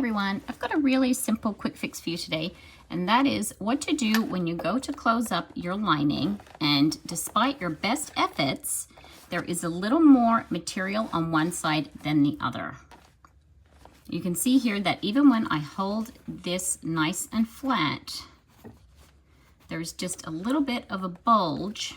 everyone, I've got a really simple quick fix for you today, and that is what to do when you go to close up your lining and despite your best efforts, there is a little more material on one side than the other. You can see here that even when I hold this nice and flat, there's just a little bit of a bulge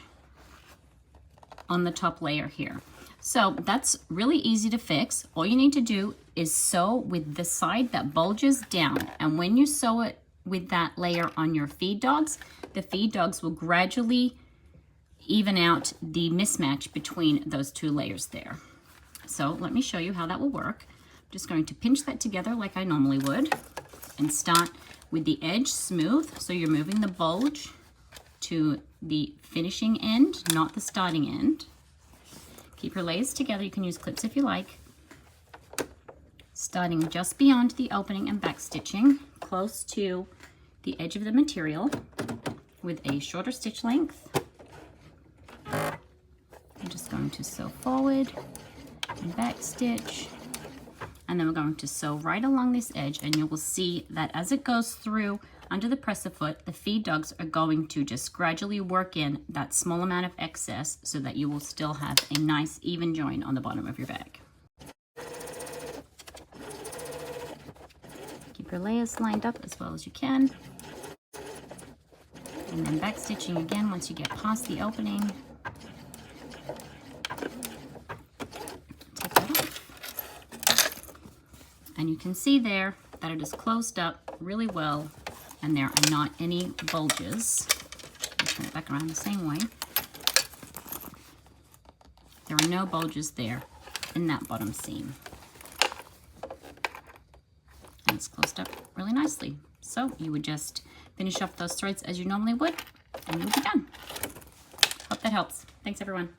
on the top layer here. So that's really easy to fix. All you need to do is sew with the side that bulges down. And when you sew it with that layer on your feed dogs, the feed dogs will gradually even out the mismatch between those two layers there. So let me show you how that will work. I'm just going to pinch that together like I normally would and start with the edge smooth. So you're moving the bulge to the finishing end, not the starting end. Keep your layers together. You can use clips if you like. Starting just beyond the opening and back stitching, close to the edge of the material with a shorter stitch length. I'm just going to sew forward and back stitch. And then we're going to sew right along this edge, and you will see that as it goes through under the presser foot, the feed dogs are going to just gradually work in that small amount of excess so that you will still have a nice even join on the bottom of your bag. Keep your layers lined up as well as you can. And then back stitching again once you get past the opening. Take that off. And you can see there that it is closed up really well and there are not any bulges. I'll turn it back around the same way. There are no bulges there in that bottom seam. And it's closed up really nicely. So you would just finish off those threads as you normally would and you would be done. Hope that helps. Thanks everyone.